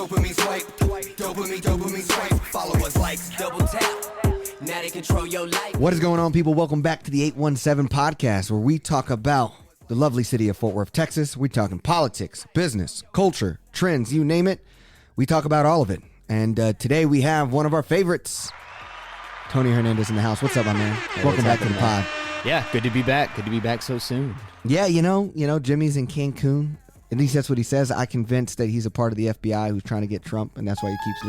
Dopamine swipe, dopamine swipe. Followers, likes, double tap. Now they control your life. What is going on, people? Welcome back to the 817 podcast, where we talk about the lovely city of Fort Worth, Texas. We're talking politics, business, culture, trends, you name it. We talk about all of it. And today we have one of our favorites, Tony Hernandez, in the house. What's up, my man? Hey, welcome back to the pod. Yeah, good to be back. Good to be back so soon. Yeah, you know, Jimmy's in Cancun. At least that's what he says. I'm convinced that he's a part of the FBI who's trying to get Trump, and that's why he keeps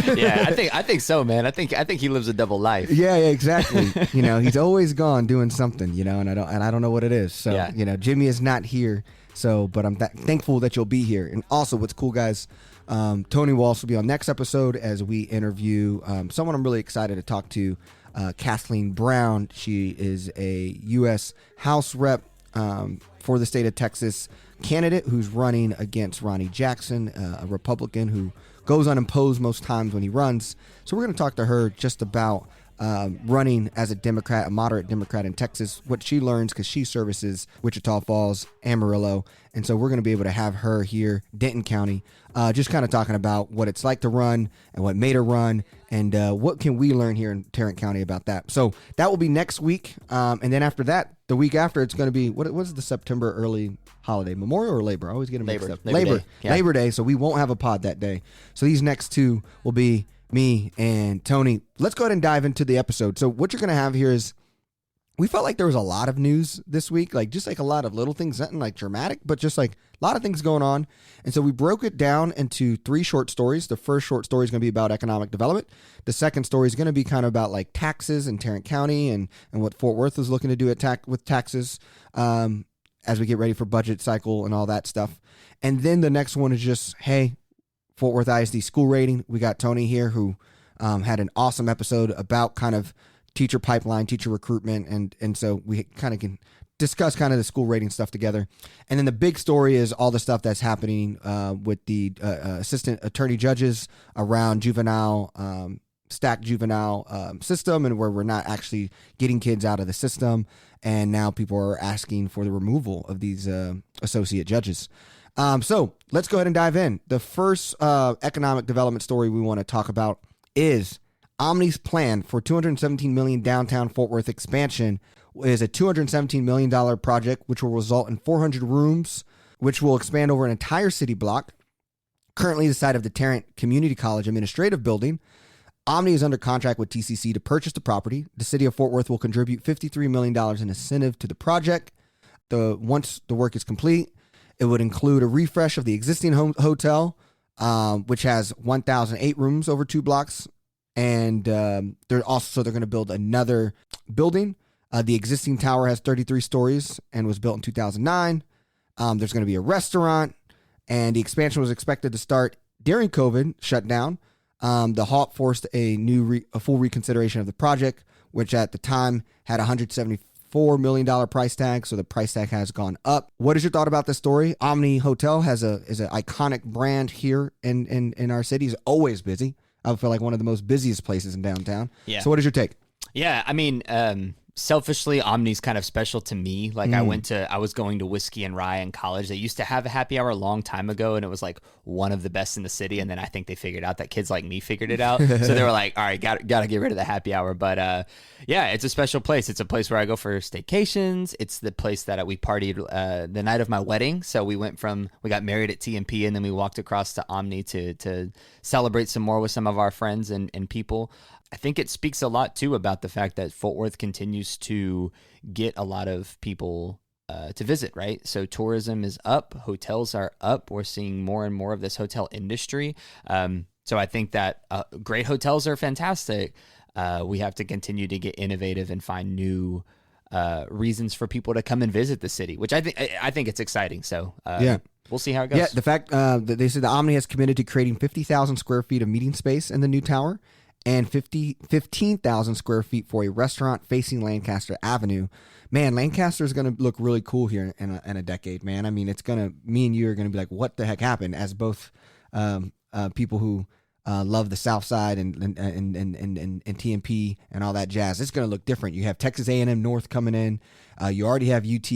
leaving. Yeah, I think so, man. I think he lives a double life. Yeah, exactly. You know, he's always gone doing something, you know, and I don't know what it is. So, Yeah. You know, Jimmy is not here. So, but I'm thankful that you'll be here. And also, what's cool, guys, Tony will also be on next episode as we interview someone I'm really excited to talk to, Kathleen Brown. She is a U.S. House rep for the state of Texas, candidate who's running against Ronnie Jackson, a Republican who goes unopposed most times when he runs. So we're going to talk to her just about running as a Democrat, a moderate Democrat in Texas, what she learns because she services Wichita Falls, Amarillo. And so we're going to be able to have her here, Denton County, just kind of talking about what it's like to run and what made her run and what can we learn here in Tarrant County about that. So that will be next week. And then after that, the week after, it's going to be, what's the September early holiday? Memorial or Labor? I always get them mixed up. Labor Day. Yeah. Labor Day. So we won't have a pod that day. So these next two will be me and Tony. Let's go ahead and dive into the episode. So what you're going to have here is, we felt like there was a lot of news this week, like just like a lot of little things, nothing like dramatic, but just like a lot of things going on. And so we broke it down into 3 short stories. The first short story is going to be about economic development. The second story is going to be kind of about like taxes in Tarrant County and what Fort Worth is looking to do with taxes as we get ready for budget cycle and all that stuff. And then the next one is just, hey, Fort Worth ISD school rating. We got Tony here who had an awesome episode about kind of teacher pipeline, teacher recruitment, and so we kind of can discuss kind of the school rating stuff together. And then the big story is all the stuff that's happening with the assistant attorney judges around juvenile, stacked juvenile system, and where we're not actually getting kids out of the system. And now people are asking for the removal of these associate judges. So let's go ahead and dive in. The first economic development story we want to talk about is Omni's plan for $217 million downtown Fort Worth expansion is a $217 million project, which will result in 400 rooms, which will expand over an entire city block. Currently the site of the Tarrant Community College Administrative Building. Omni is under contract with TCC to purchase the property. The city of Fort Worth will contribute $53 million in incentive to the project. Once the work is complete, it would include a refresh of the existing hotel, which has 1,008 rooms over 2 blocks. And they're going to build another building. The existing tower has 33 stories and was built in 2009. There's going to be a restaurant, and the expansion was expected to start during COVID shutdown. The halt forced a full reconsideration of the project, which at the time had $174 million price tag. So the price tag has gone up. What is your thought about this story? Omni Hotel is an iconic brand here in our city. It's always busy. I feel like one of the most busiest places in downtown. Yeah. So what is your take? Yeah, I mean, selfishly, Omni's kind of special to me. Like I was going to Whiskey and Rye in college. They used to have a happy hour a long time ago, and it was like one of the best in the city. And then I think they figured out that kids like me figured it out. So they were like, all right, got to get rid of the happy hour. But yeah, it's a special place. It's a place where I go for staycations. It's the place that we partied the night of my wedding. So we got married at TMP, and then we walked across to Omni to celebrate some more with some of our friends and people. I think it speaks a lot, too, about the fact that Fort Worth continues to get a lot of people to visit, right? So tourism is up. Hotels are up. We're seeing more and more of this hotel industry. So I think that great hotels are fantastic. We have to continue to get innovative and find new reasons for people to come and visit the city, which I think it's exciting. So yeah. We'll see how it goes. Yeah, the fact that they said the Omni has committed to creating 50,000 square feet of meeting space in the new tower, and 15,000 square feet for a restaurant facing Lancaster Avenue. Man, Lancaster is going to look really cool here in a decade, man. I mean, me and you are going to be like, what the heck happened? As both people who love the South Side and TMP and all that jazz. It's going to look different. You have Texas A&M North coming in. You already have UT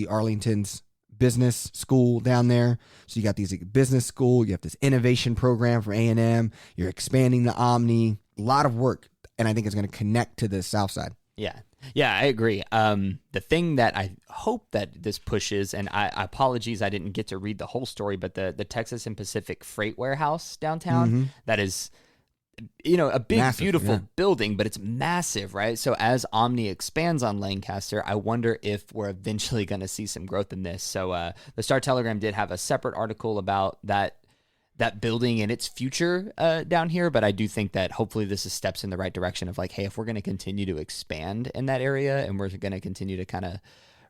Arlington's business school down there. So you got these business school, you have this innovation program for A&M, you're expanding the Omni, a lot of work. And I think it's going to connect to the South Side. Yeah. Yeah, I agree. The thing that I hope that this pushes, and I apologies, I didn't get to read the whole story, but the Texas and Pacific Freight Warehouse downtown, that is, a big, massive, beautiful building, but it's massive, right? So as Omni expands on Lancaster, I wonder if we're eventually going to see some growth in this. So the Star-Telegram did have a separate article about that building and its future down here, but I do think that hopefully this is steps in the right direction of like, hey, if we're going to continue to expand in that area and we're going to continue to kind of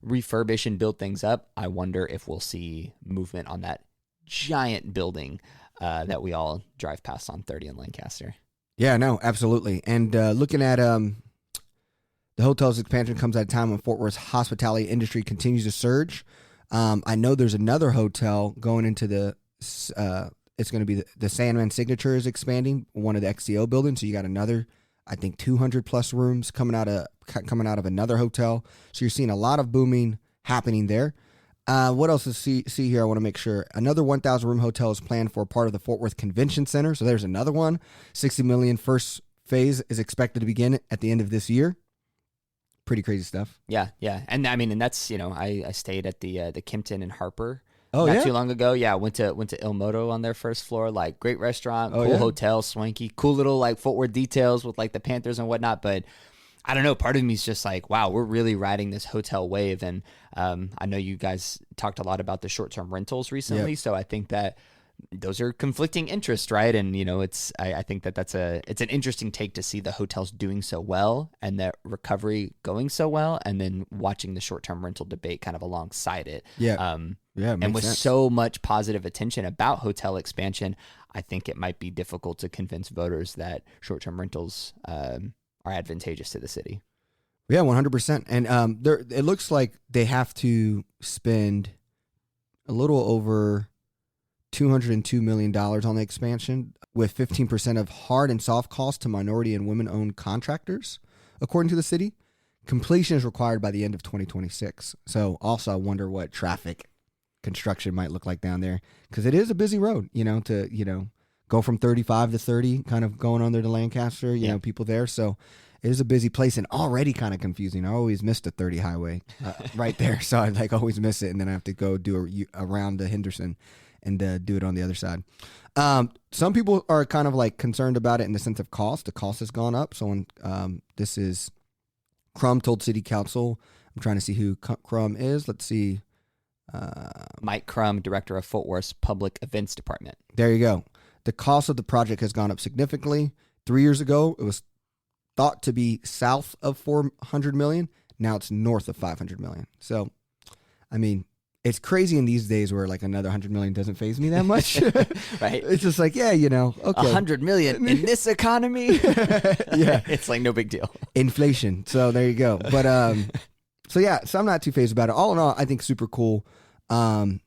refurbish and build things up, I wonder if we'll see movement on that giant building that we all drive past on 30 in Lancaster. Yeah, no, absolutely. And looking at the hotel's expansion comes at a time when Fort Worth's hospitality industry continues to surge. I know there's another hotel going into the it's going to be the Sandman Signature is expanding one of the XCO buildings. So you got another, I think, 200 plus rooms coming out of another hotel. So you're seeing a lot of booming happening there. What else is see here? I want to make sure another 1,000 room hotel is planned for part of the Fort Worth Convention Center. So there's another one. 60 million first phase is expected to begin at the end of this year. Pretty crazy stuff. Yeah, yeah, and I mean, and that's I stayed at the Kimpton in Harper. Oh, not yeah? too long ago. Yeah, went to Il Moto on their first floor. Like, great restaurant, cool hotel, swanky, cool little like Fort Worth details with like the Panthers and whatnot. But I don't know. Part of me is just like, wow, we're really riding this hotel wave. And I know you guys talked a lot about the short-term rentals recently. Yep. So I think that those are conflicting interests, right? And I think that it's an interesting take to see the hotels doing so well and that recovery going so well, and then watching the short-term rental debate kind of alongside it. Yeah. And with so much positive attention about hotel expansion, I think it might be difficult to convince voters that short-term rentals are advantageous to the city. Yeah, 100%. And it looks like they have to spend a little over $202 million on the expansion, with 15% of hard and soft costs to minority and women-owned contractors, according to the city. Completion is required by the end of 2026. So also I wonder what traffic construction might look like down there, because it is a busy road, to go from 35 to 30, kind of going on there to Lancaster, you know, people there. So it is a busy place and already kind of confusing. I always missed the 30 highway right there. So I always miss it. And then I have to go do around the Henderson and do it on the other side. Some people are kind of like concerned about it in the sense of cost. The cost has gone up. So when this is Crum told City Council, I'm trying to see who Crum is. Let's see. Mike Crum, director of Fort Worth's Public Events Department. There you go. The cost of the project has gone up significantly. 3 years ago, it was thought to be south of $400 million. Now it's north of $500 million. So, I mean, it's crazy in these days where like another $100 million doesn't faze me that much. Right. It's just like, okay. $100 million in this economy? Yeah. It's like no big deal. Inflation. So there you go. But, so I'm not too fazed about it. All in all, I think super cool. And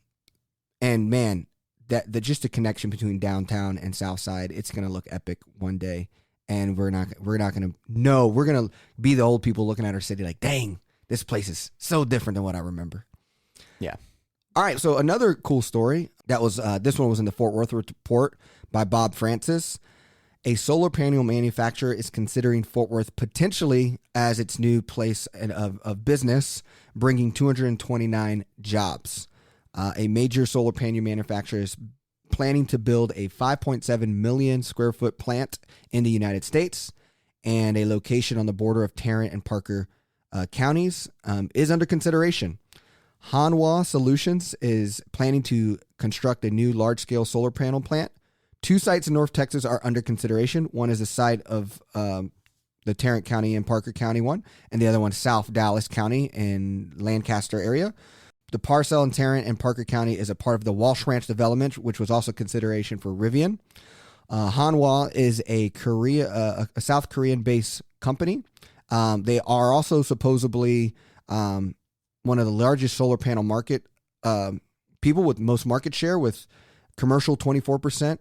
man, that just the connection between downtown and South Side, it's going to look epic one day. And we're going to be the old people looking at our city like, dang, this place is so different than what I remember. Yeah. All right. So another cool story that was, this one was in the Fort Worth Report by Bob Francis. A solar panel manufacturer is considering Fort Worth potentially as its new place of business, bringing 229 jobs. A major solar panel manufacturer is planning to build a 5.7 million square foot plant in the United States, and a location on the border of Tarrant and Parker counties is under consideration. Hanwha Solutions is planning to construct a new large-scale solar panel plant. 2 sites in North Texas are under consideration. One is a site of the Tarrant County and Parker County one, and the other one South Dallas County in Lancaster area. The parcel in Tarrant and Parker County is a part of the Walsh Ranch development, which was also consideration for Rivian. Hanwha is a South Korean-based company. They are also supposedly one of the largest solar panel market people with most market share, with commercial 24%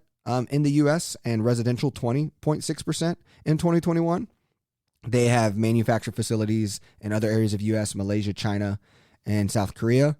in the U.S. and residential 20.6% in 2021. They have manufacturing facilities in other areas of U.S., Malaysia, China, and South Korea.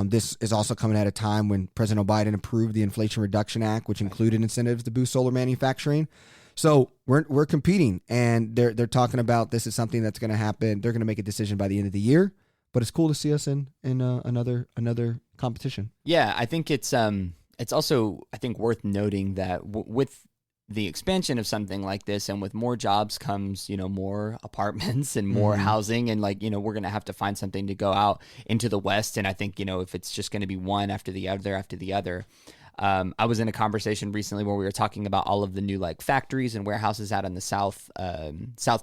This is also coming at a time when President Biden approved the Inflation Reduction Act, which included incentives to boost solar manufacturing. So we're competing, and they're talking about this is something that's going to happen. They're going to make a decision by the end of the year, but it's cool to see us in another competition. Yeah, I think it's also, I think, worth noting that with the expansion of something like this, and with more jobs comes, more apartments and more housing, and we're going to have to find something to go out into the West. And I think, if it's just going to be one after the other. I was in a conversation recently where we were talking about all of the new factories and warehouses out in the South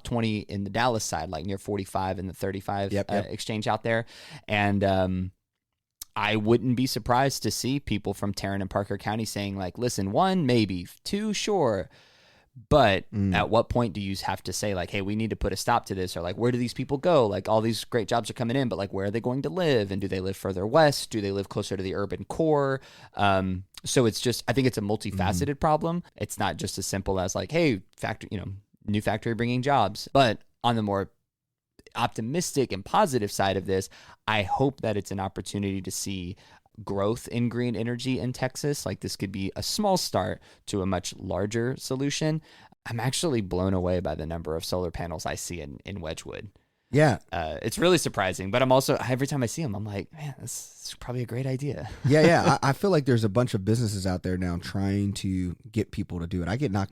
20 in the Dallas side, near 45 and the 35 exchange out there. And, I wouldn't be surprised to see people from Tarrant and Parker County saying listen, 1, maybe 2, sure. But at what point do you have to say hey, we need to put a stop to this? Or where do these people go? All these great jobs are coming in, but where are they going to live? And do they live further west? Do they live closer to the urban core? So it's just, I think it's a multifaceted problem. It's not just as simple as hey, factory, new factory bringing jobs. But on the more optimistic and positive side of this, I hope that it's an opportunity to see growth in green energy in Texas. This could be a small start to a much larger solution. I'm actually blown away by the number of solar panels I see in Wedgwood. Yeah. It's really surprising, but I'm also, every time I see them, I'm like, man, this is probably a great idea. Yeah. I feel like there's a bunch of businesses out there now trying to get people to do it.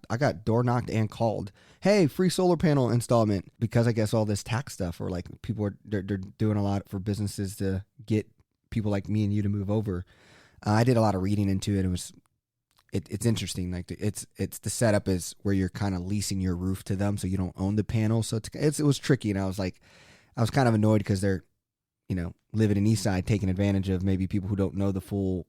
I got door knocked and called, hey, free solar panel installment, because I guess all this tax stuff, or people they're doing a lot for businesses to get people like me and you to move over. I did a lot of reading into it. It's interesting. It's the setup is where you're kind of leasing your roof to them, so you don't own the panel. So it was tricky, and I was kind of annoyed because they're, living in Eastside, taking advantage of maybe people who don't know the full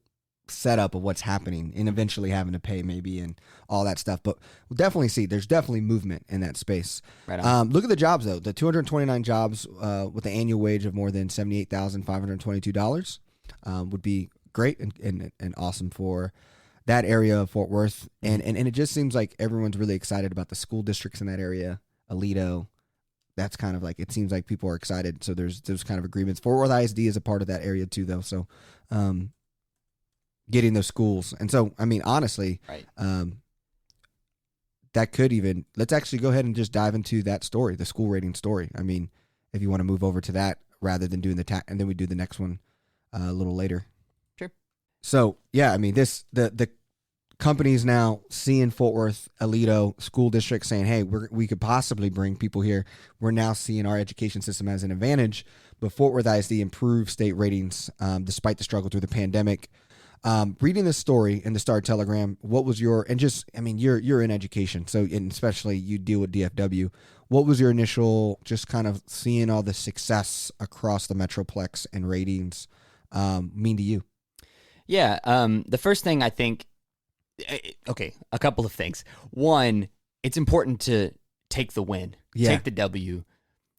setup of what's happening, and eventually having to pay maybe and all that stuff. But we'll definitely see there's definitely movement in that space. Right on. Look at the jobs though. The 229 jobs with an annual wage of more than $78,522 would be great and awesome for that area of Fort Worth. And it just seems like everyone's really excited about the school districts in that area. Alito, that's kind of it seems like people are excited. So there's kind of agreements. Fort Worth ISD is a part of that area too, though. So getting those schools. And so, I mean, honestly, right. That could even, let's actually go ahead and just dive into that story, the school rating story. I mean, if you want to move over to that rather than doing and then we do the next one a little later. Sure. So, yeah, I mean, the companies now seeing Fort Worth, Alito school district saying, hey, we could possibly bring people here. We're now seeing our education system as an advantage. But Fort Worth ISD improved state ratings despite the struggle through the pandemic. Reading this story in the Star Telegram, what was your, and just, I mean, you're in education, so, and especially you deal with DFW. What was your initial, just kind of seeing all the success across the Metroplex and ratings mean to you? Yeah. The first thing I think, okay, a couple of things. One, it's important to take the win, take the W.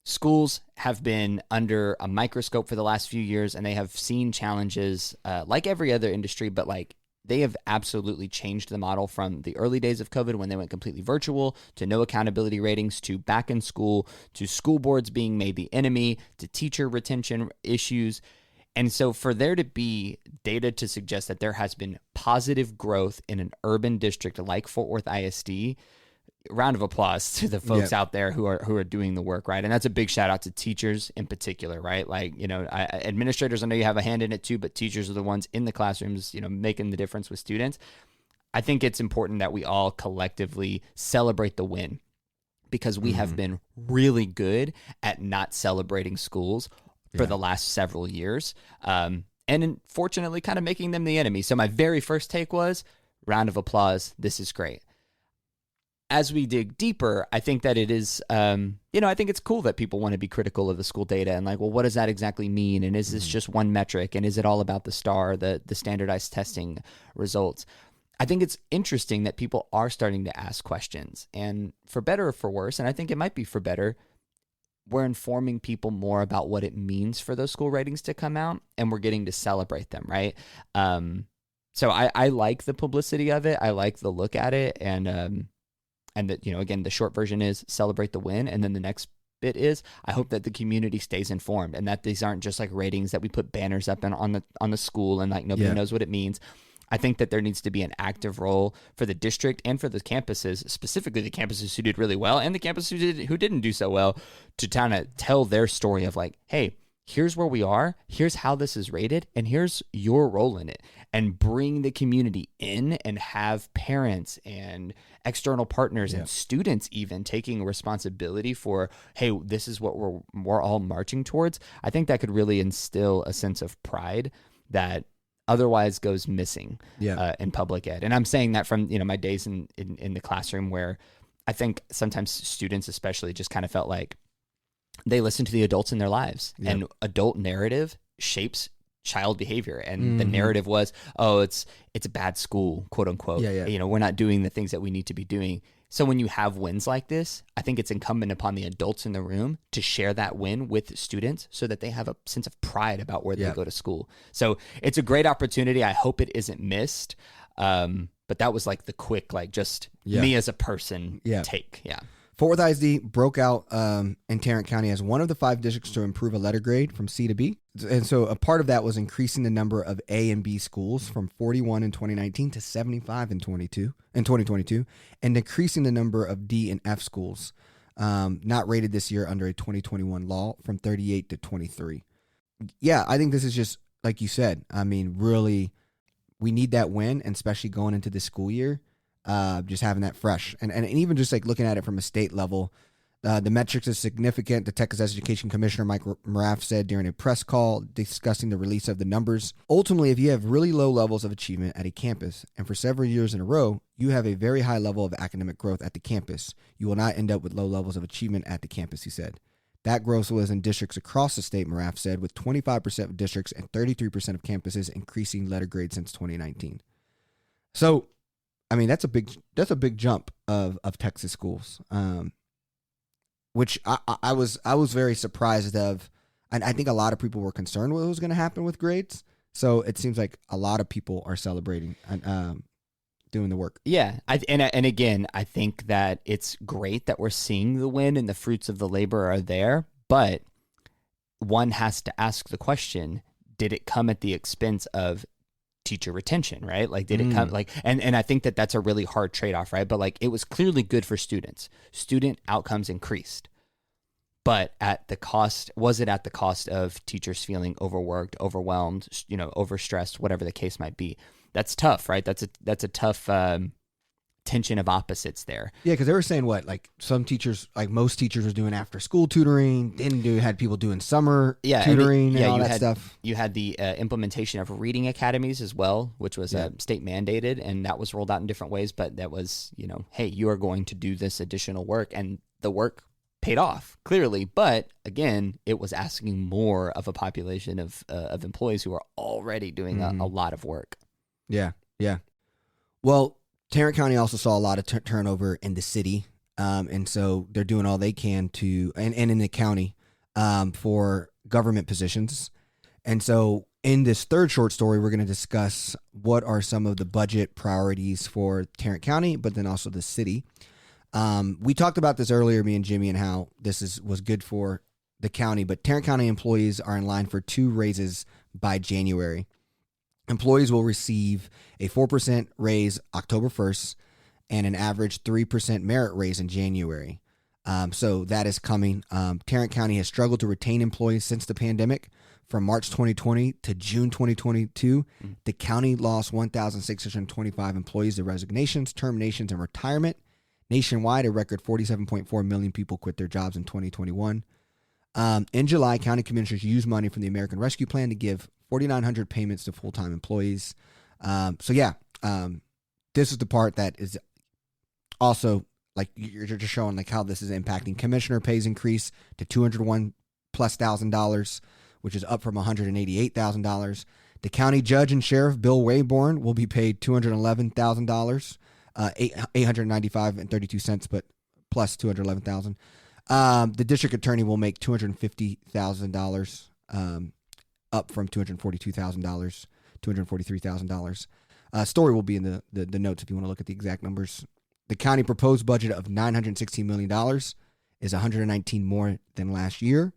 Schools have been under a microscope for the last few years, and they have seen challenges like every other industry, but they have absolutely changed the model from the early days of COVID when they went completely virtual to no accountability ratings to back in school to school boards being made the enemy to teacher retention issues. And so for there to be data to suggest that there has been positive growth in an urban district like Fort Worth ISD, round of applause to the folks out there who are doing the work, right? And that's a big shout out to teachers in particular, right? Administrators, I know you have a hand in it too, but teachers are the ones in the classrooms, making the difference with students. I think it's important that we all collectively celebrate the win, because we have been really good at not celebrating schools for the last several years. And unfortunately kind of making them the enemy. So my very first take was round of applause. This is great. As we dig deeper, I think that it is, I think it's cool that people want to be critical of the school data and what does that exactly mean? And is this just one metric? And is it all about the STAR, the standardized testing results? I think it's interesting that people are starting to ask questions, and for better or for worse, and I think it might be for better, we're informing people more about what it means for those school ratings to come out, and we're getting to celebrate them, right? So I like the publicity of it. I like the look at it, and that, again, the short version is celebrate the win, and then the next bit is, I hope that the community stays informed and that these aren't just like ratings that we put banners up on the school and like nobody knows what it means. I think that there needs to be an active role for the district and for the campuses, specifically the campuses who did really well and the campuses who didn't do so well, to kind of tell their story of like, hey, here's where we are, here's how this is rated, and here's your role in it. And bring the community in and have parents and external partners and students even taking responsibility for, hey, this is what we're all marching towards. I think that could really instill a sense of pride that otherwise goes missing in public ed. And I'm saying that from, my days in the classroom, where I think sometimes students especially just kind of felt like they listen to the adults in their lives, and adult narrative shapes child behavior. And the narrative was, oh, it's a bad school, quote unquote. We're not doing the things that we need to be doing. So when you have wins like this, I think it's incumbent upon the adults in the room to share that win with students so that they have a sense of pride about where they go to school. So it's a great opportunity. I hope it isn't missed. But that was like the quick, like just me as a person take. Yeah. Fort Worth ISD broke out in Tarrant County as one of the 5 districts to improve a letter grade from C to B. And so a part of that was increasing the number of A and B schools from 41 in 2019 to 75 in 2022, and decreasing the number of D and F schools not rated this year under a 2021 law from 38 to 23. Yeah, I think this is just, like you said, I mean, really, we need that win, and especially going into this school year. Just having that fresh and even just like looking at it from a state level, the metrics is significant. The Texas Education Commissioner Mike Maraff said during a press call discussing the release of the numbers, ultimately, if you have really low levels of achievement at a campus and for several years in a row, you have a very high level of academic growth at the campus, you will not end up with low levels of achievement at the campus, he said. That growth was in districts across the state, Maraff said, with 25% of districts and 33% of campuses increasing letter grades since 2019. So, I mean, that's a big jump of Texas schools, which I was very surprised of, and I think a lot of people were concerned with what was going to happen with grades. So it seems like a lot of people are celebrating and doing the work. Yeah, and again, I think that it's great that we're seeing the win and the fruits of the labor are there, but one has to ask the question: did it come at the expense of teacher retention, right? Like, did it come like, and I think that that's a really hard trade-off, right? But like, it was clearly good for students. Student outcomes increased, but was it at the cost of teachers feeling overworked, overwhelmed, overstressed, whatever the case might be? That's tough, right? That's a tough tension of opposites there. Yeah, because they were saying like some teachers, like most teachers, was doing after school tutoring. Had people doing summer tutoring and all that stuff. You had the implementation of reading academies as well, which was state mandated, and that was rolled out in different ways. But that was, hey, you are going to do this additional work, and the work paid off clearly. But again, it was asking more of a population of employees who are already doing a lot of work. Yeah. Well, Tarrant County also saw a lot of turnover in the city, and so they're doing all they can to, and in the county, for government positions. And so in this third short story, we're going to discuss what are some of the budget priorities for Tarrant County, but then also the city. We talked about this earlier, me and Jimmy, and how this was good for the county, but Tarrant County employees are in line for 2 raises by January. Employees will receive a 4% raise October 1st and an average 3% merit raise in January. So that is coming. Tarrant County has struggled to retain employees since the pandemic. From March 2020 to June 2022, the county lost 1,625 employees to resignations, terminations, and retirement. Nationwide, a record 47.4 million people quit their jobs in 2021. In July, county commissioners used money from the American Rescue Plan to give 4,900 payments to full-time employees. This is the part that is also like you're just showing like how this is impacting. Commissioner pays increase to $201,000+, which is up from $188,000. The county judge and sheriff Bill Wayborn will be paid $211,000, $895.32, but plus $211,000. The district attorney will make $250,000, up from $242,000, $243,000. Story will be in the notes if you want to look at the exact numbers. The county proposed budget of $916 million is 119 more than last year.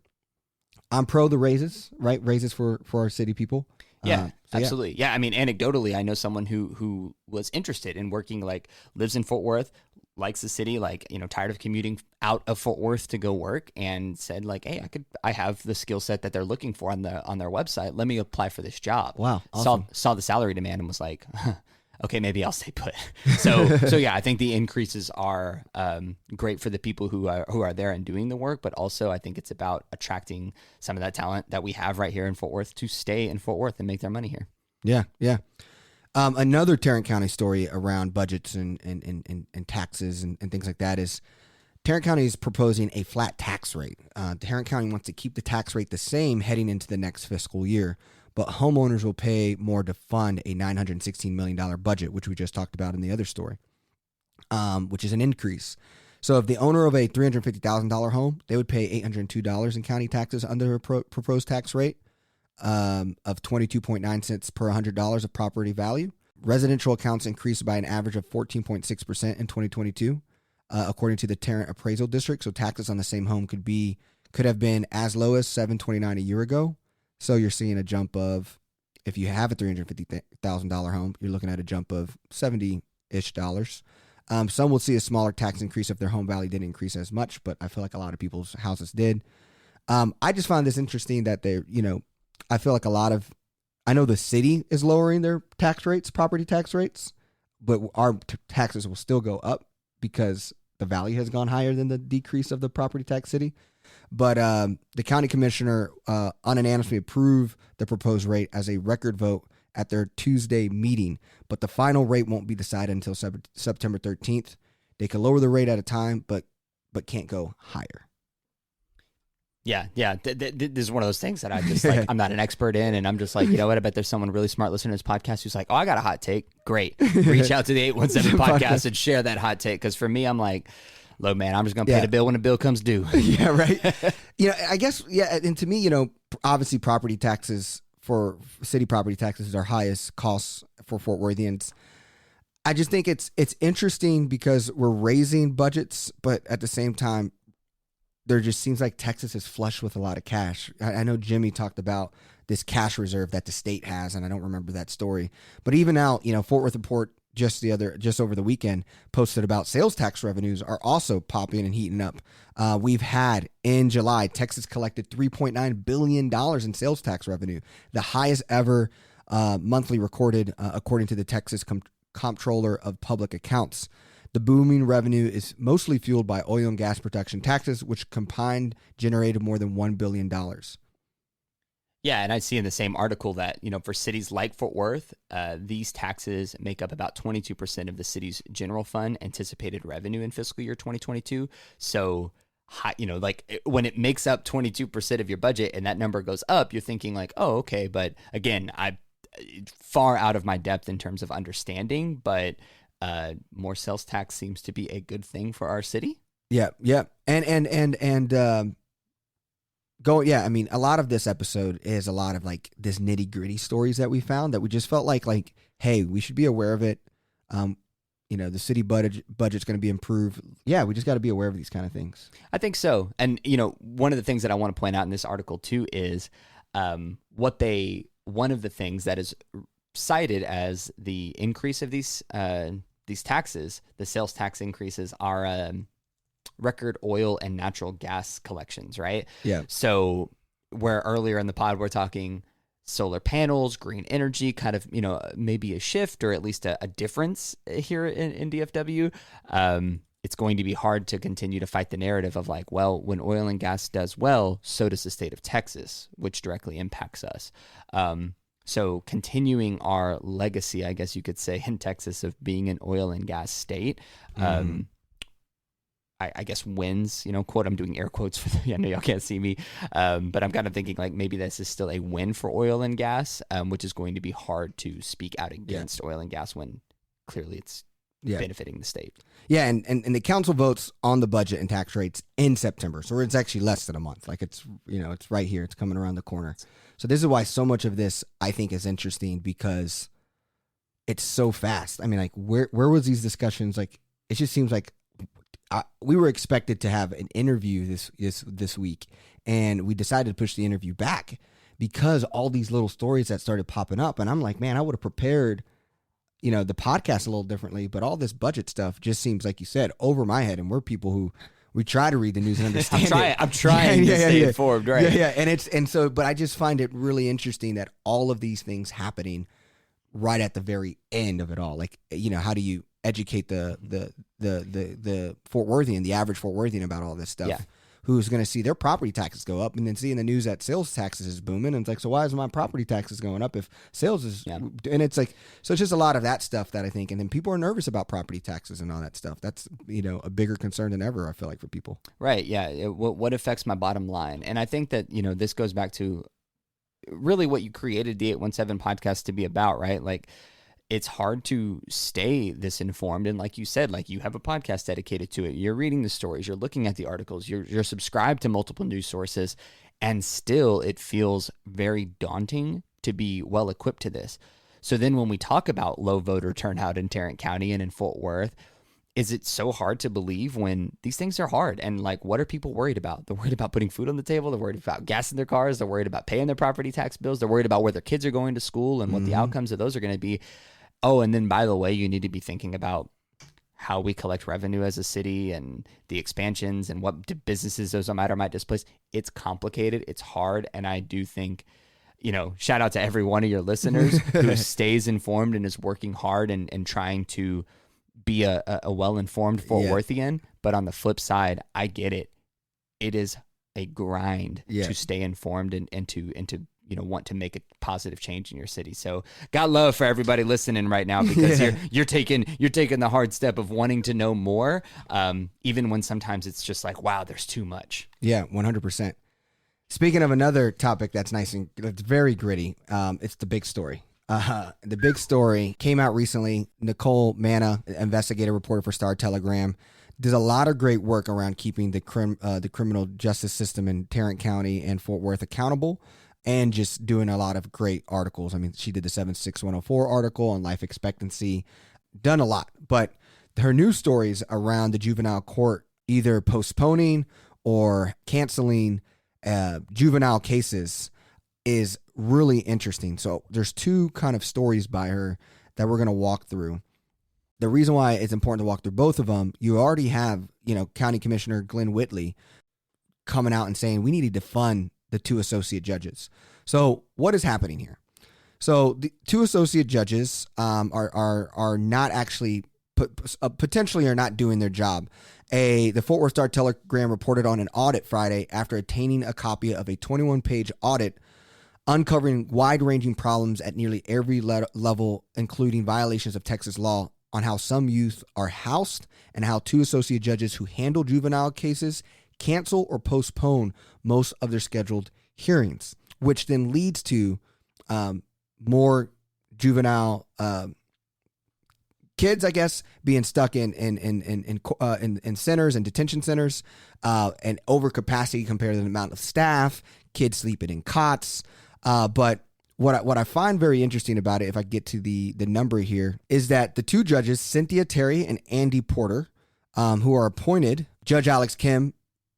I'm pro the raises, right? Raises for our city people. Yeah, So absolutely. Yeah, I mean, anecdotally, I know someone who was interested in working, like lives in Fort Worth, likes the city, like, you know, tired of commuting out of Fort Worth to go work, and said like, hey, I have the skill set that they're looking for on their website. Let me apply for this job. Wow, awesome. Saw the salary demand and was like, okay, maybe I'll stay put. So yeah, I think the increases are great for the people who are there and doing the work, but also I think it's about attracting some of that talent that we have right here in Fort Worth to stay in Fort Worth and make their money here. Yeah, yeah. Another Tarrant County story around budgets and taxes and things like that is Tarrant County is proposing a flat tax rate. Tarrant County wants to keep the tax rate the same heading into the next fiscal year, but homeowners will pay more to fund a $916 million budget, which we just talked about in the other story, which is an increase. So if the owner of a $350,000 home, they would pay $802 in county taxes under a proposed tax rate of 22.9 cents per $100 of property value. Residential accounts increased by an average of 14.6% in 2022, according to the Tarrant Appraisal District. So taxes on the same home could have been as low as $729 a year ago. So you're seeing a jump of, if you have a $350,000 home, you're looking at a jump of $70-ish. Some will see a smaller tax increase if their home value didn't increase as much, but I feel like a lot of people's houses did. I just found this interesting that I feel like I know the city is lowering their tax rates, property tax rates, but our taxes will still go up because the value has gone higher than the decrease of the property tax city. But the county commissioner unanimously approved the proposed rate as a record vote at their Tuesday meeting, but the final rate won't be decided until September 13th. They could lower the rate at a time, but can't go higher. Yeah. This is one of those things that I just like, I'm not an expert in, and I'm just like, you know what? I bet there's someone really smart listening to this podcast who's like, oh, I got a hot take. Great. Reach out to the 817 podcast and share that hot take. Cause for me, I'm like, look, man, I'm just going to pay the bill when the bill comes due. Yeah. Right. I guess, yeah. And to me, obviously property taxes for city property taxes is our highest costs for Fort Worthians. I just think it's interesting because we're raising budgets, but at the same time, there just seems like Texas is flush with a lot of cash. I know Jimmy talked about this cash reserve that the state has, and I don't remember that story. But even now, Fort Worth Report just over the weekend posted about sales tax revenues are also popping and heating up. We've had in July, Texas collected $3.9 billion in sales tax revenue, the highest ever monthly recorded, according to the Texas Comptroller of Public Accounts. The booming revenue is mostly fueled by oil and gas production taxes, which combined generated more than $1 billion. Yeah, and I see in the same article that, for cities like Fort Worth, these taxes make up about 22% of the city's general fund anticipated revenue in fiscal year 2022. So, when it makes up 22% of your budget and that number goes up, you're thinking like, oh, okay. But again, I'm far out of my depth in terms of understanding, but more sales tax seems to be a good thing for our city. Yeah. And I mean, a lot of this episode is a lot of like this nitty gritty stories that we found that we just felt like, hey, we should be aware of it. The city budget's going to be improved. Yeah, we just got to be aware of these kind of things. I think so. And, one of the things that I want to point out in this article too is one of the things that is cited as the increase of these taxes, the sales tax increases, are record oil and natural gas collections, right? Yeah. So where earlier in the pod we're talking solar panels, green energy, kind of, maybe a shift or at least a difference here in DFW, it's going to be hard to continue to fight the narrative of like, well, when oil and gas does well, so does the state of Texas, which directly impacts us. So continuing our legacy, I guess you could say, in Texas of being an oil and gas state, I guess wins, quote, I'm doing air quotes for I know y'all can't see me, but I'm kind of thinking like maybe this is still a win for oil and gas, which is going to be hard to speak out against oil and gas when clearly it's benefiting the state. Yeah, and the council votes on the budget and tax rates in September, so it's actually less than a month. Like it's right here, it's coming around the corner. So this is why so much of this I think is interesting because it's so fast. I mean, like where was these discussions? Like it just seems like we were expected to have an interview this week, and we decided to push the interview back because all these little stories that started popping up. And I'm like, man, I would have prepared, the podcast a little differently, but all this budget stuff just seems, like you said, over my head. And we're people who we try to read the news and understand it. I'm trying to stay informed, right? Yeah. But I just find it really interesting that all of these things happening right at the very end of it all. Like, how do you educate the Fort Worthian, the average Fort Worthian about all this stuff? Yeah. Who's going to see their property taxes go up and then see in the news that sales taxes is booming. And it's like, so why is my property taxes going up if sales is, and it's like, so it's just a lot of that stuff that I think, and then people are nervous about property taxes and all that stuff. That's, a bigger concern than ever, I feel like, for people. Right. Yeah. What affects my bottom line? And I think that, this goes back to really what you created the 817 podcast to be about, right? Like, it's hard to stay this informed. And like you said, like, you have a podcast dedicated to it. You're reading the stories, you're looking at the articles, you're subscribed to multiple news sources, and still it feels very daunting to be well equipped to this. So then when we talk about low voter turnout in Tarrant County and in Fort Worth, is it so hard to believe when these things are hard? And like, what are people worried about? They're worried about putting food on the table. They're worried about gas in their cars. They're worried about paying their property tax bills. They're worried about where their kids are going to school and what the outcomes of those are going to be. Oh, and then, by the way, you need to be thinking about how we collect revenue as a city and the expansions and what businesses those might displace. It's complicated. It's hard. And I do think, shout out to every one of your listeners who stays informed and is working hard and trying to be a well-informed Fort Worthian. But on the flip side, I get it. It is a grind to stay informed and to want to make a positive change in your city. So got love for everybody listening right now, because you're taking the hard step of wanting to know more, even when sometimes it's just like, wow, there's too much. Yeah, 100%. Speaking of another topic that's nice and that's very gritty, it's the big story. The big story came out recently. Nicole Manna, investigative reporter for Star Telegram, does a lot of great work around keeping the criminal justice system in Tarrant County and Fort Worth accountable, and just doing a lot of great articles. I mean, she did the 76104 article on life expectancy, done a lot. But her news stories around the juvenile court either postponing or canceling juvenile cases is really interesting. So there's two kind of stories by her that we're going to walk through. The reason why it's important to walk through both of them, you already have, County Commissioner Glen Whitley coming out and saying we need to defund the two associate judges. So what is happening here? So the two associate judges are not actually potentially are not doing their job. The Fort Worth Star Telegram reported on an audit Friday after obtaining a copy of a 21-page audit uncovering wide-ranging problems at nearly every level, including violations of Texas law on how some youth are housed and how two associate judges who handle juvenile cases cancel or postpone most of their scheduled hearings, which then leads to more juvenile kids, I guess, being stuck in centers and detention centers, and overcapacity compared to the amount of staff, kids sleeping in cots. But what I find very interesting about it, if I get to the number here, is that the two judges, Cynthia Terry and Andy Porter, who are appointed, Judge Alex Kim,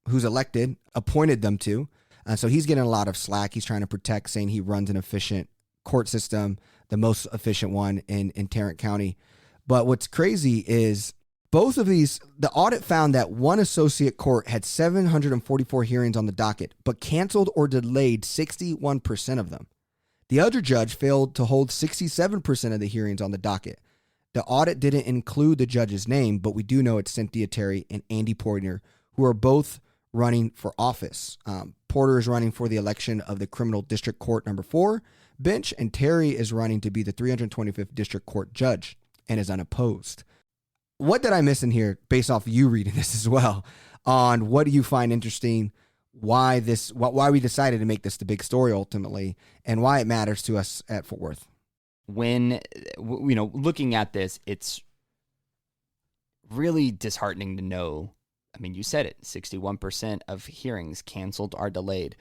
who's elected, appointed them to. So he's getting a lot of slack. He's trying to protect, saying he runs an efficient court system, the most efficient one in Tarrant County. But what's crazy is both of these, the audit found that one associate court had 744 hearings on the docket, but canceled or delayed 61% of them. The other judge failed to hold 67% of the hearings on the docket. The audit didn't include the judge's name, but we do know it's Cynthia Terry and Andy Porter, who are both running for office. Porter is running for the election of the Criminal District Court number 4 bench, and Terry is running to be the 325th District Court judge and is unopposed. What did I miss in here, based off of you reading this as well, on what do you find interesting, why we decided to make this the big story ultimately, and why it matters to us at Fort Worth? When, looking at this, it's really disheartening to know. I mean, you said it, 61% of hearings canceled or delayed.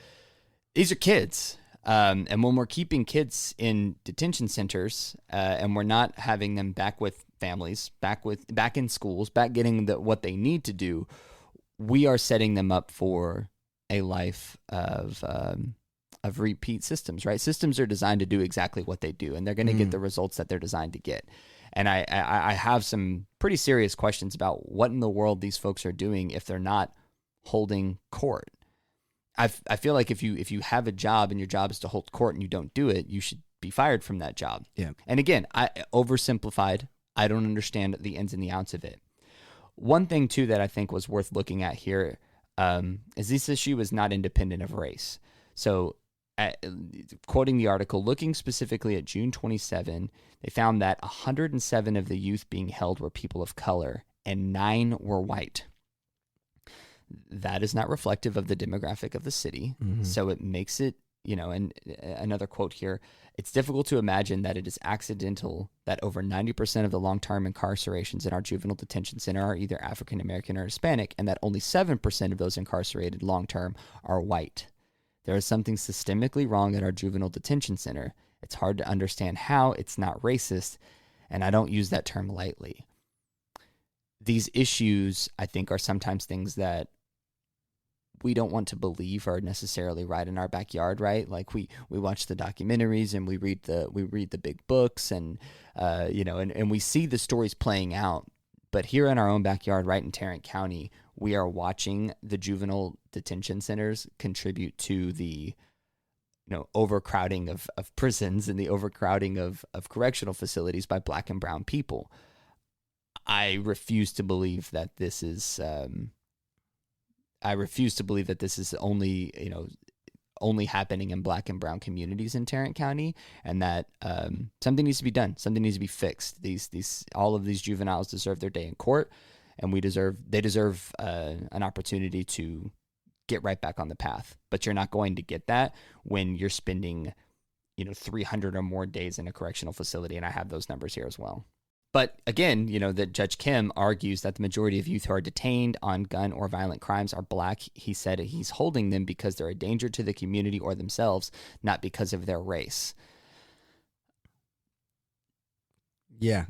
These are kids. And when we're keeping kids in detention centers and we're not having them back with families, back in schools, back getting what they need to do, we are setting them up for a life of repeat systems, right? Systems are designed to do exactly what they do, and they're going to get the results that they're designed to get. And I have some pretty serious questions about what in the world these folks are doing if they're not holding court. I feel like if you have a job and your job is to hold court and you don't do it, you should be fired from that job. Yeah. And again, I oversimplified. I don't understand the ins and the outs of it. One thing too that I think was worth looking at here is this issue is not independent of race. So, quoting the article, looking specifically at June 27, they found that 107 of the youth being held were people of color and 9 were white. That is not reflective of the demographic of the city. Mm-hmm. So it makes it, and another quote here, it's difficult to imagine that it is accidental that over 90% of the long-term incarcerations in our juvenile detention center are either African American or Hispanic, and that only 7% of those incarcerated long-term are white. There is something systemically wrong at our juvenile detention center. It's hard to understand how it's not racist, and I don't use that term lightly. These issues, I think, are sometimes things that we don't want to believe are necessarily right in our backyard, right? Like we watch the documentaries and we read the big books and and we see the stories playing out. But here in our own backyard, right in Tarrant County, we are watching the juvenile detention centers contribute to the overcrowding of prisons and the overcrowding of correctional facilities by Black and brown people. I refuse to believe that this is only happening in Black and brown communities in Tarrant County, and that something needs to be done. Something needs to be fixed. All of these juveniles deserve their day in court, and they deserve an opportunity to get right back on the path. But you're not going to get that when you're spending 300 or more days in a correctional facility, and I have those numbers here as well. But again, that Judge Kim argues that the majority of youth who are detained on gun or violent crimes are Black. He said he's holding them because they're a danger to the community or themselves, not because of their race. Yeah.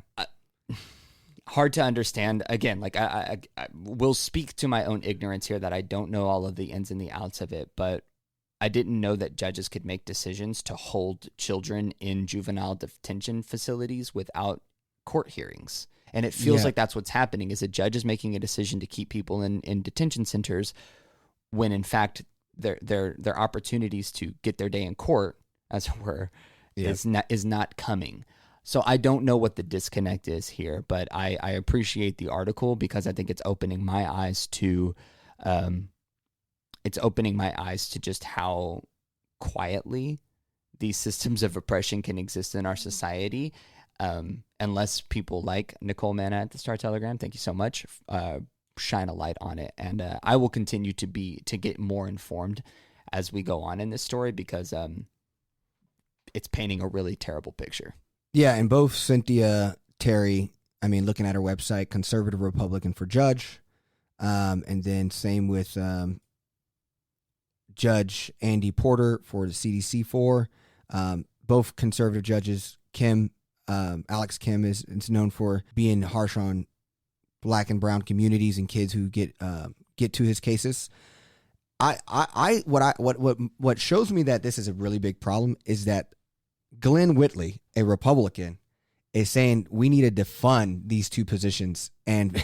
Hard to understand. Again, like I will speak to my own ignorance here that I don't know all of the ins and the outs of it, but I didn't know that judges could make decisions to hold children in juvenile detention facilities without court hearings. And it feels like that's what's happening, is a judge is making a decision to keep people in detention centers when in fact their opportunities to get their day in court, as it were, is not coming. So I don't know what the disconnect is here, but I appreciate the article because I think it's opening my eyes to just how quietly these systems of oppression can exist in our society. Unless people like Nicole Manna at the Star-Telegram, thank you so much, shine a light on it. And I will continue to get more informed as we go on in this story because it's painting a really terrible picture. Yeah, and both Cynthia Terry, looking at her website, conservative Republican for judge, and then same with Judge Andy Porter for the CDC4, both conservative judges. Alex Kim is known for being harsh on Black and brown communities and kids who get to his cases. What shows me that this is a really big problem is that Glen Whitley, a Republican, is saying we need to defund these two positions and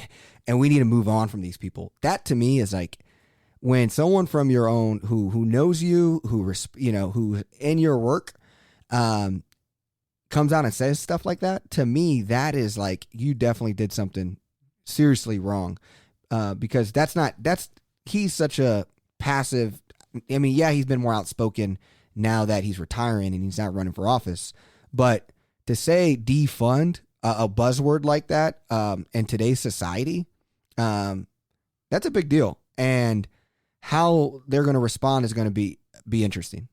we need to move on from these people. That to me is like when someone from your own who knows you, who's in your work, comes out and says stuff like that. To me, that is like you definitely did something seriously wrong, because he's such a passive. He's been more outspoken now that he's retiring and he's not running for office. But to say defund, a buzzword like that in today's society, that's a big deal. And how they're going to respond is going to be interesting.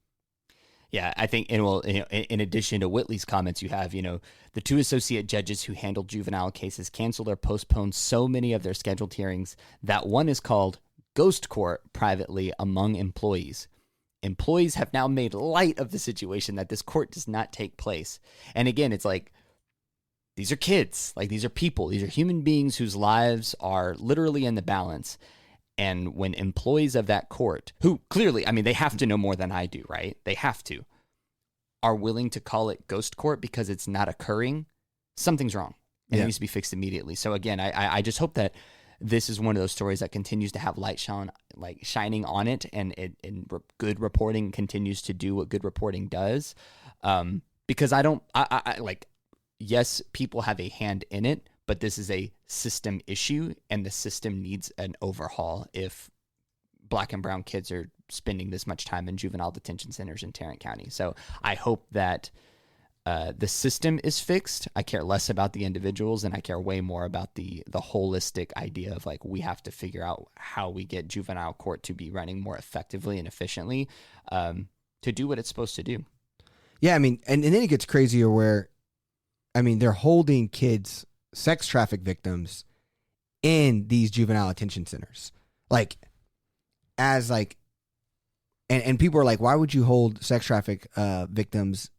Yeah, I think, in addition to Whitley's comments, you have, the two associate judges who handled juvenile cases canceled or postponed so many of their scheduled hearings that one is called ghost court privately among employees. employees have now made light of the situation that this court does not take place. And again, it's like, these are kids, like these are people, these are human beings whose lives are literally in the balance. And when employees of that court, who clearly, I mean, they have to know more than I do, right? They have to, are willing to call it ghost court because it's not occurring, something's wrong. And it needs to be fixed immediately. So again, I just hope that this is one of those stories that continues to have light shining on it, and good reporting continues to do what good reporting does. Because yes, people have a hand in it, but this is a system issue, and the system needs an overhaul if Black and brown kids are spending this much time in juvenile detention centers in Tarrant County. So I hope that the system is fixed. I care less about the individuals, and I care way more about the holistic idea of like, we have to figure out how we get juvenile court to be running more effectively and efficiently to do what it's supposed to do. Yeah, I mean, and then it gets crazier where, I mean, they're holding kids, sex traffic victims, in these juvenile detention centers. Like, as like, and people are like, why would you hold sex traffic victims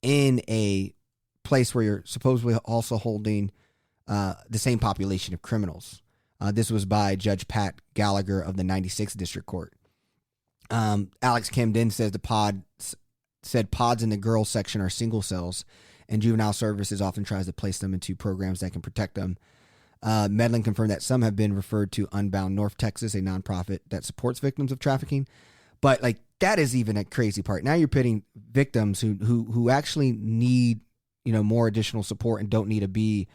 in a place where you're supposedly also holding the same population of criminals? This was by Judge Pat Gallagher of the 96th District Court. Alex Kim then says pods in the girls section are single cells, and juvenile services often tries to place them into programs that can protect them. Medlin confirmed that some have been referred to Unbound North Texas, a nonprofit that supports victims of trafficking. But like, that is even a crazy part. Now you're pitting victims who actually need, more additional support and don't need to be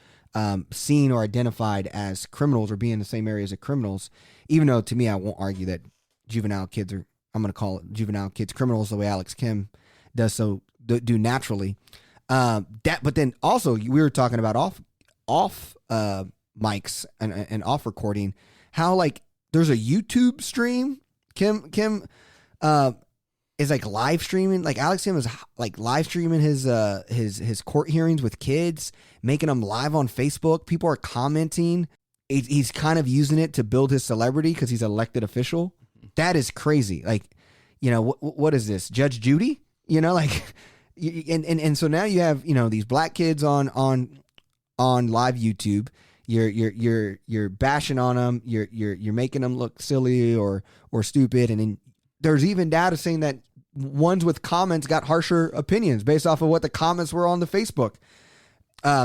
seen or identified as criminals or be in the same area as criminals. Even though, to me, I won't argue that juvenile kids are, I'm going to call it juvenile kids criminals the way Alex Kim does do naturally. But then also we were talking about off mics and off recording, how like there's a YouTube stream. Kim is like live streaming. Like Alex Kim is like live streaming his court hearings with kids, making them live on Facebook. People are commenting. He's kind of using it to build his celebrity because he's an elected official. That is crazy. Like, what is this, Judge Judy? Like, and so now you have these black kids on live YouTube. You're bashing on them. You're making them look silly or stupid, and then there's even data saying that ones with comments got harsher opinions based off of what the comments were on the Facebook.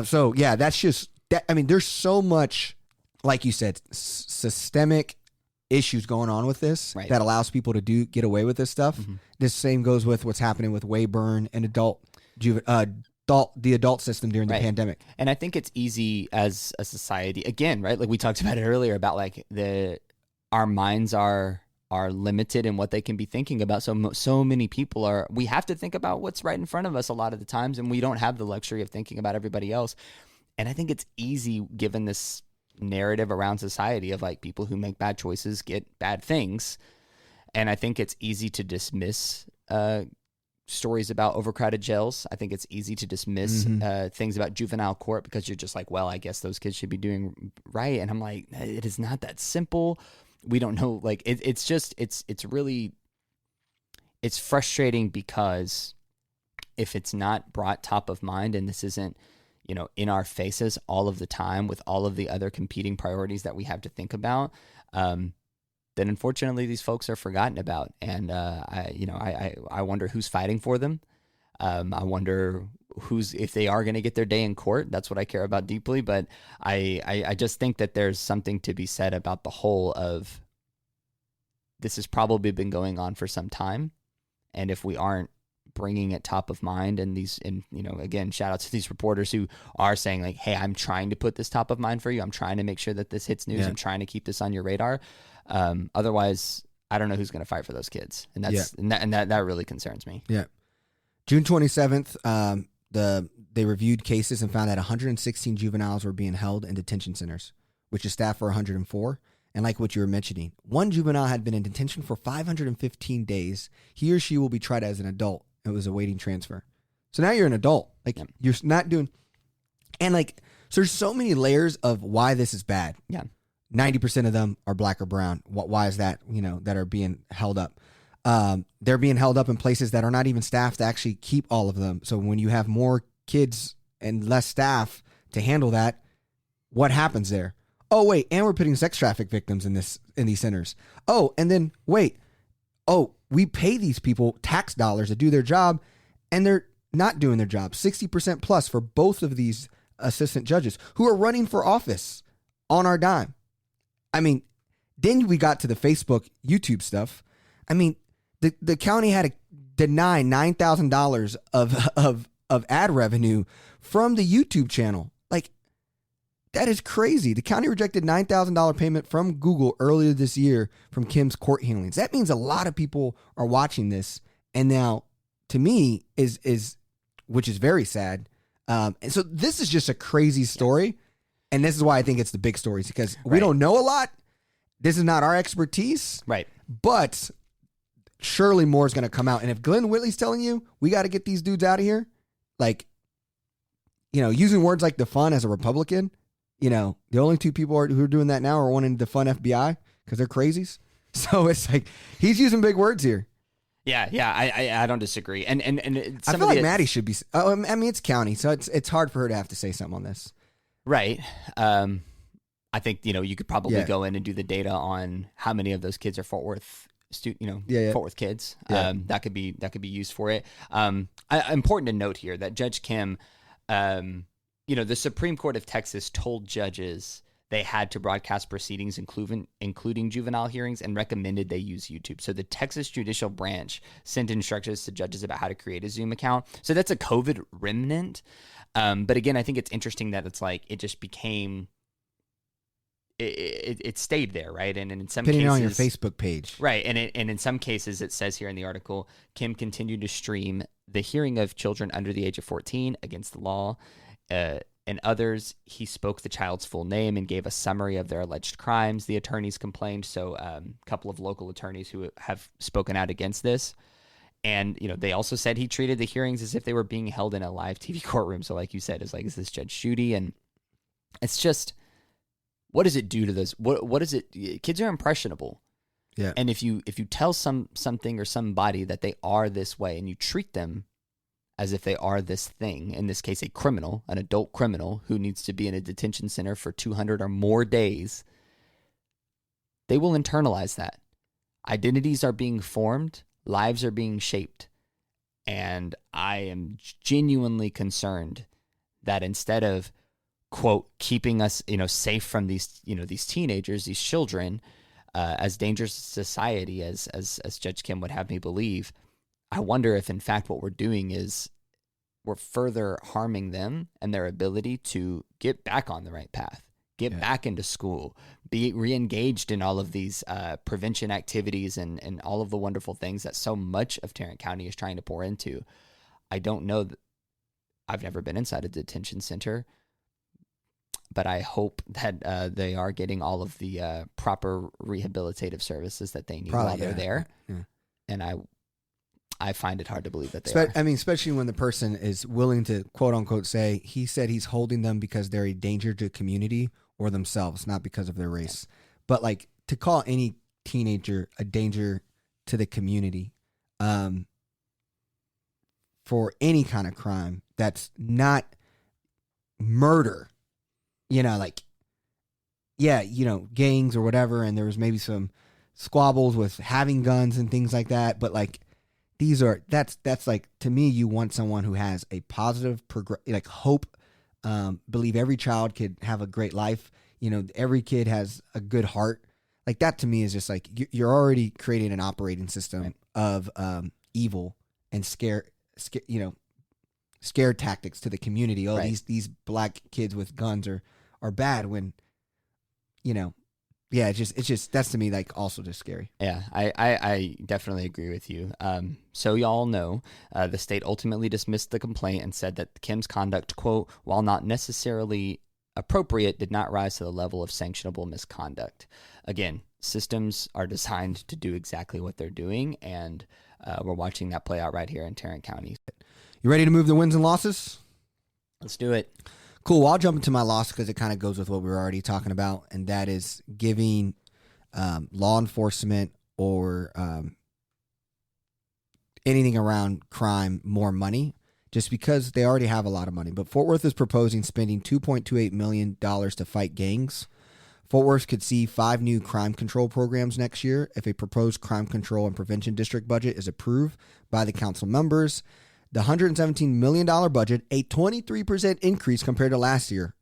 So yeah, that's just that. I mean, there's so much, like you said, systemic issues going on with this that allows people to get away with this stuff. Mm-hmm. This same goes with what's happening with Wayburn and the adult system during the pandemic. And I think it's easy as a society, again, right? Like we talked about it earlier about like our minds are limited in what they can be thinking about. So many people we have to think about what's right in front of us a lot of the times, and we don't have the luxury of thinking about everybody else. And I think it's easy, given this narrative around society of like people who make bad choices get bad things. And I think it's easy to dismiss stories about overcrowded jails. I think it's easy to dismiss things about juvenile court because you're just like, well, I guess those kids should be doing right. And I'm like, it is not that simple. We don't know. Like it's frustrating because if it's not brought top of mind, and this isn't, in our faces all of the time with all of the other competing priorities that we have to think about, then unfortunately these folks are forgotten about. And I wonder who's fighting for them. I wonder if they are going to get their day in court. That's what I care about deeply. But I just think that there's something to be said about the whole of this has probably been going on for some time. And if we aren't bringing it top of mind, and again, shout out to these reporters who are saying like, hey, I'm trying to put this top of mind for you. I'm trying to make sure that this hits news. I'm trying to keep this on your radar. Otherwise, I don't know who's going to fight for those kids. And that really concerns me. Yeah. June 27th, they reviewed cases and found that 116 juveniles were being held in detention centers, which is staffed for 104. And like what you were mentioning, one juvenile had been in detention for 515 days. He or she will be tried as an adult. It was awaiting transfer. So now you're an adult. Like you're not doing, and like, so there's so many layers of why this is bad. Yeah. 90% of them are black or brown. Why is that, that are being held up? They're being held up in places that are not even staffed to actually keep all of them. So when you have more kids and less staff to handle that, what happens there? Oh, wait, and we're putting sex traffic victims in these centers. Oh, and then wait. Oh, we pay these people tax dollars to do their job, and they're not doing their job. 60% plus for both of these assistant judges who are running for office on our dime. I mean, then we got to the Facebook, YouTube stuff. I mean, the county had to deny $9,000 of ad revenue from the YouTube channel. Like, that is crazy. The county rejected $9,000 payment from Google earlier this year from Kim's court hearings. That means a lot of people are watching this, and now, to me, which is very sad. And so this is just a crazy story, and this is why I think it's the big stories, because we don't know a lot. This is not our expertise, Right. But surely more is going to come out. And if Glenn Whitley's telling you we got to get these dudes out of here, like, using words like defund as a Republican, the only two people who are doing that now are wanting to defund FBI because they're crazies. So it's like he's using big words here. Yeah, I don't disagree. And I feel like Maddie should be. Oh, I mean, it's county, so it's hard for her to have to say something on this. Right. I think you could probably go in and do the data on how many of those kids are Fort Worth Fort Worth kids. Yeah. That could be used for it. Important to note here that Judge Kim, the Supreme Court of Texas told judges they had to broadcast proceedings, including juvenile hearings, and recommended they use YouTube. So the Texas Judicial Branch sent instructions to judges about how to create a Zoom account. So that's a COVID remnant. But again, I think it's interesting that it's like it just became. It stayed there, right? And in some Depending cases, on your Facebook page, right? And in some cases, it says here in the article, Kim continued to stream the hearing of children under the age of 14 against the law. In others, he spoke the child's full name and gave a summary of their alleged crimes. The attorneys complained, so a couple of local attorneys who have spoken out against this. And they also said he treated the hearings as if they were being held in a live TV courtroom. So, like you said, is this Judge Schuette? And it's just. What does it do to those? What is it? Kids are impressionable. Yeah. And if you tell something or somebody that they are this way and you treat them as if they are this thing, in this case, a criminal, an adult criminal who needs to be in a detention center for 200 or more days, they will internalize that. Identities are being formed. Lives are being shaped. And I am genuinely concerned that instead of quote, keeping us, safe from these, these teenagers, these children, as dangerous to society as Judge Kim would have me believe, I wonder if in fact what we're doing is we're further harming them and their ability to get back on the right path, get back into school, be re-engaged in all of these prevention activities and all of the wonderful things that so much of Tarrant County is trying to pour into. I don't know. I've never been inside a detention center. But I hope that they are getting all of the proper rehabilitative services that they need while they're there. Yeah. And I find it hard to believe that they are. I mean, especially when the person is willing to, quote unquote, say, he said he's holding them because they're a danger to the community or themselves, not because of their race. Yeah. But like to call any teenager a danger to the community for any kind of crime that's not murder. Gangs or whatever, and there was maybe some squabbles with having guns and things like that. But like, that's like, to me, you want someone who has a positive, hope, believe every child could have a great life. Every kid has a good heart. Like that to me is just like, you're already creating an operating system of evil and scare tactics to the community. Oh, right. These black kids with guns are bad when, it's just that's to me like also just scary. Yeah, I definitely agree with you. So y'all know, the state ultimately dismissed the complaint and said that Kim's conduct, quote, while not necessarily appropriate, did not rise to the level of sanctionable misconduct. Again, systems are designed to do exactly what they're doing, and we're watching that play out right here in Tarrant County. You ready to move the wins and losses? Let's do it. Cool. Well, I'll jump into my loss because it kind of goes with what we were already talking about, and that is giving law enforcement or anything around crime more money, just because they already have a lot of money. But Fort Worth is proposing spending $2.28 million to fight gangs. Fort Worth could see 5 new crime control programs next year if a proposed crime control and prevention district budget is approved by the council members. The $117 million budget, a 23% increase compared to last year's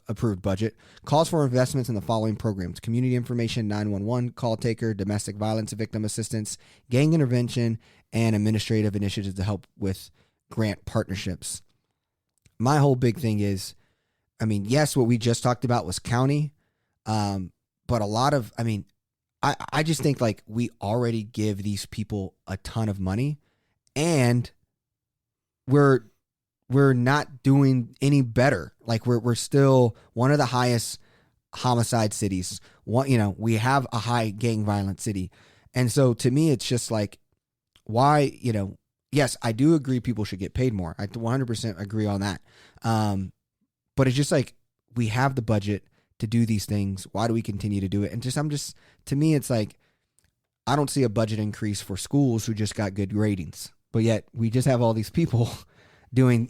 approved budget, calls for investments in the following programs: community information, 911, call taker, domestic violence victim assistance, gang intervention, and administrative initiatives to help with grant partnerships. My whole big thing is, I mean, yes, what we just talked about was county, but a lot of, I mean, I just think like we already give these people a ton of money, and we're not doing any better. Like we're still one of the highest homicide cities. We have a high gang violence city. And so to me, it's just like, why, yes, I do agree people should get paid more. I 100% agree on that. But it's just like, we have the budget to do these things. Why do we continue to do it? And to me, it's like, I don't see a budget increase for schools who just got good ratings, but yet we just have all these people doing,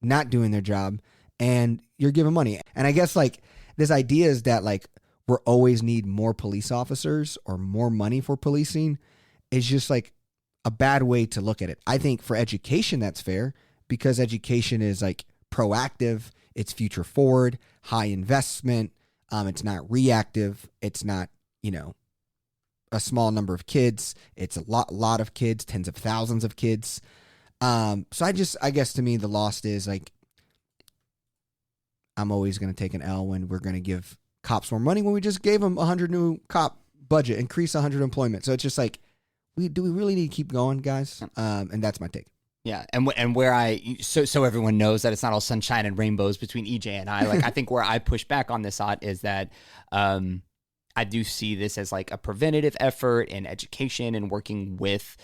not doing their job, and you're giving money. And I guess like this idea is that like we're always need more police officers or more money for policing is just like a bad way to look at it. I think for education, that's fair, because education is like proactive. It's future forward, high investment. It's not reactive. It's not, a small number of kids. It's a lot of kids, tens of thousands of kids. So I guess to me, the loss is like, I'm always going to take an L when we're going to give cops more money when we just gave them 100 new cop budget, increase 100 employment. So it's just like, do we really need to keep going, guys? And that's my take. Yeah, and where so everyone knows that it's not all sunshine and rainbows between EJ and I. Like I think where I push back on this is that I do see this as like a preventative effort in education and working with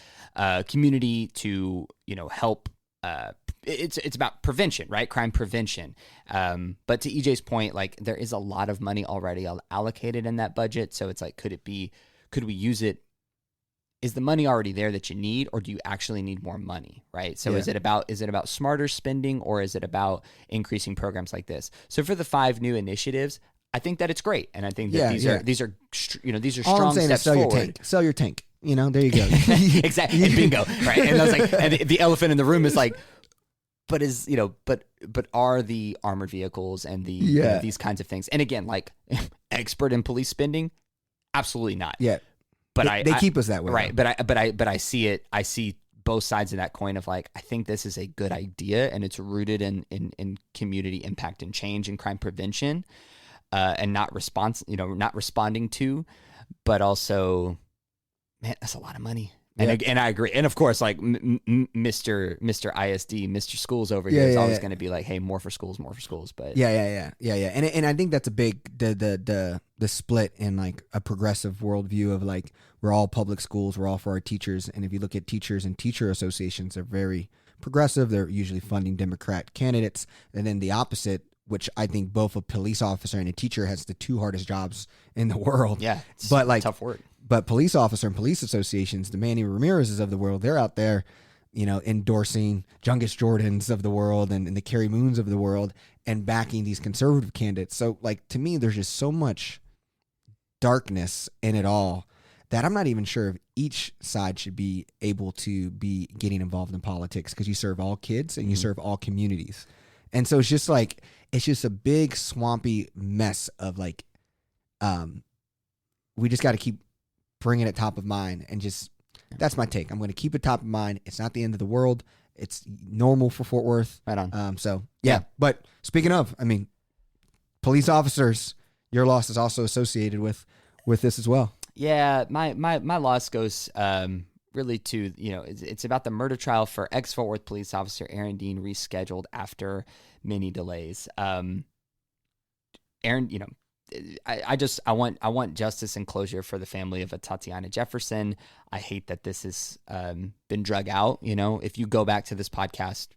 community to help. It's about prevention, right? Crime prevention. But to EJ's point, like there is a lot of money already allocated in that budget. So it's like, could we use it? Is the money already there that you need, or do you actually need more money, right? So is it about smarter spending, or is it about increasing programs like this? So for the 5 new initiatives, I think that it's great, and I think that these are All strong I'm saying steps is sell forward. your tank. Sell your tank. There you go. Exactly. And bingo. Right. And I was like, and the elephant in the room is like, but are the armored vehicles and the these kinds of things? And again, like expert in police spending, absolutely not. Yeah. But they keep us that way, right? though. But I see it. I see both sides of that coin of like, I think this is a good idea, and it's rooted in community impact and change and crime prevention, and not responding to, but also, man, that's a lot of money. And I agree. And of course, like Mr. ISD, Mr. Schools over here is always going to be like, hey, more for schools. But yeah. And I think that's a big the split in like a progressive worldview of like, we're all public schools, we're all for our teachers. And if you look at teachers and teacher associations, they're very progressive. They're usually funding Democrat candidates. And then the opposite, which I think both a police officer and a teacher has the 2 hardest jobs in the world. Yeah, but like tough work. But police officer and police associations, the Manny Ramirez's of the world, they're out there, endorsing Jungus Jordans of the world and the Carrie Moons of the world and backing these conservative candidates. So, like, to me, there's just so much darkness in it all that I'm not even sure if each side should be able to be getting involved in politics, because you serve all kids and you serve all communities. And so it's just like, it's just a big swampy mess of like, we just got to keep bringing it top of mind, and just, that's my take. I'm going to keep it top of mind. It's not the end of the world. It's normal for Fort Worth. Right on. So yeah. But speaking of, I mean, police officers, your loss is also associated with this as well. Yeah. My loss goes, really to, it's about the murder trial for ex-Fort Worth police officer Aaron Dean, rescheduled after many delays. Aaron, I want justice and closure for the family of Tatiana Jefferson. I hate that this has been drug out. If you go back to this podcast,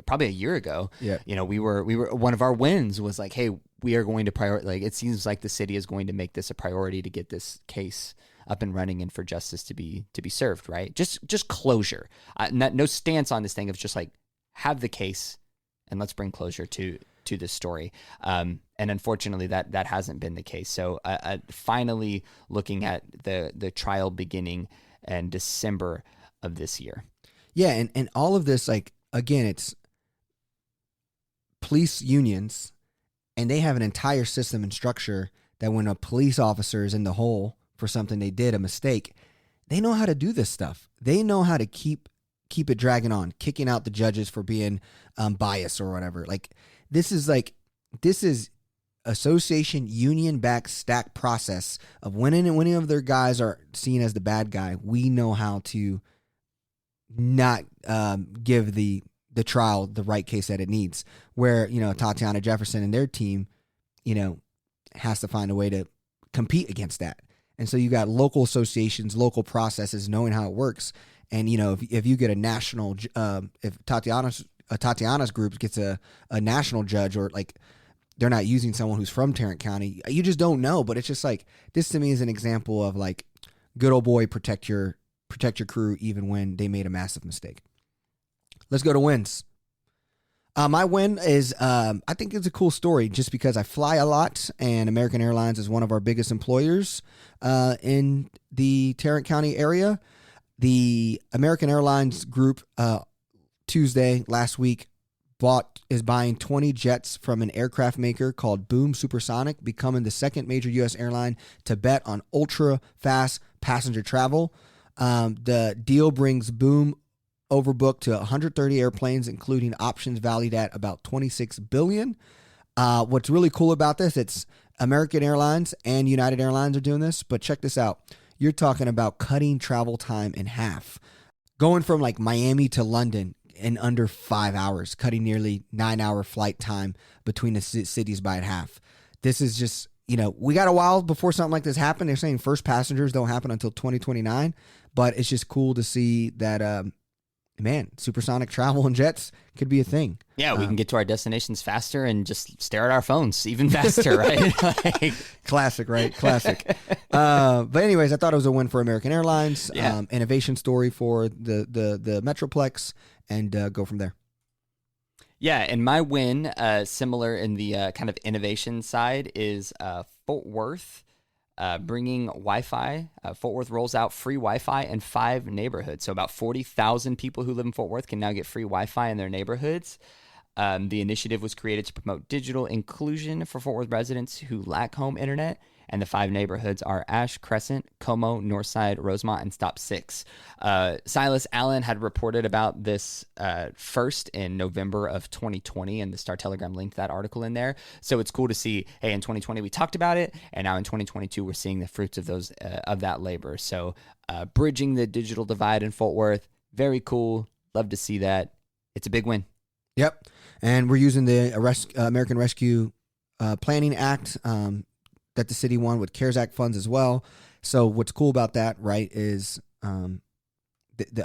probably a year ago, we were one of our wins was like, hey, we are going to prioritize. Like, it seems like the city is going to make this a priority to get this case up and running and for justice to be served, right? Just closure. No stance on this thing of just like have the case and let's bring closure to this story. And unfortunately, that hasn't been the case. So finally looking at the trial beginning in December of this year. Yeah, and all of this, like, again, it's police unions, and they have an entire system and structure that when a police officer is in the hole for something they did, a mistake, they know how to do this stuff. They know how to keep it dragging on, kicking out the judges for being biased or whatever. Like, this is association union-backed stack process of when any of their guys are seen as the bad guy, we know how to not give the trial the right case that it needs. Where, Tatiana Jefferson and their team, has to find a way to compete against that. And so you got local associations, local processes, knowing how it works. And, if you get a national, if Tatiana's group gets a national judge, or like they're not using someone who's from Tarrant County, you just don't know. But it's just like, this to me is an example of like, good old boy, protect your crew even when they made a massive mistake. Let's go to wins. My win is, I think it's a cool story just because I fly a lot, and American Airlines is one of our biggest employers in the Tarrant County area. The American Airlines group Tuesday last week is buying 20 jets from an aircraft maker called Boom Supersonic, becoming the second major U.S. airline to bet on ultra-fast passenger travel. The deal brings Boom overbooked to 130 airplanes, including options valued at about $26 billion. What's really cool about this, it's American Airlines and United Airlines are doing this, but check this out. You're talking about cutting travel time in half. Going from like Miami to London in under 5 hours, cutting nearly 9-hour flight time between the cities by half. This is just, we got a while before something like this happened. They're saying first passengers don't happen until 2029, but it's just cool to see that, supersonic travel and jets could be a thing. Yeah, we can get to our destinations faster and just stare at our phones even faster, right? Classic, right? Classic. But anyways, I thought it was a win for American Airlines. Yeah. Innovation story for the Metroplex, and go from there. Yeah, and my win, similar in the kind of innovation side, is Fort Worth. Bringing Wi-Fi. Fort Worth rolls out free Wi-Fi in 5 neighborhoods. So about 40,000 people who live in Fort Worth can now get free Wi-Fi in their neighborhoods. The initiative was created to promote digital inclusion for Fort Worth residents who lack home internet. And the 5 neighborhoods are Ash, Crescent, Como, Northside, Rosemont, and Stop 6. Silas Allen had reported about this first in November of 2020, and the Star-Telegram linked that article in there. So it's cool to see, hey, in 2020 we talked about it, and now in 2022 we're seeing the fruits of those of that labor. So bridging the digital divide in Fort Worth, very cool. Love to see that. It's a big win. Yep. And we're using the American Rescue Planning Act that the city won with CARES Act funds as well. So what's cool about that, right, is I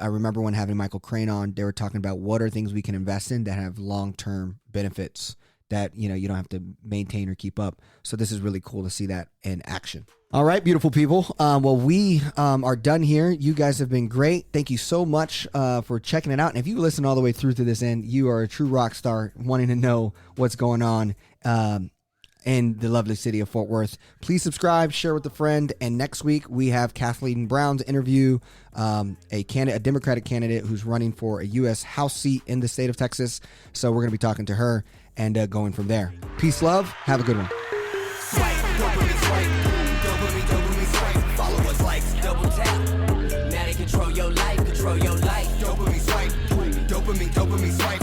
remember when having Michael Crane on, they were talking about what are things we can invest in that have long-term benefits that, you don't have to maintain or keep up. So this is really cool to see that in action. All right, beautiful people. Well, we are done here. You guys have been great. Thank you so much for checking it out. And if you listen all the way through to this end, you are a true rock star wanting to know what's going on in the lovely city of Fort Worth. Please subscribe, share with a friend. And next week we have Kathleen Brown's interview, a Democratic candidate who's running for a U.S. House seat in the state of Texas. So we're going to be talking to her and going from there. Peace, love. Have a good one. Swipe, dopamine swipe. Follow us, likes, double tap. Now they control your life, control your life. Dopamine swipe, dopamine swipe.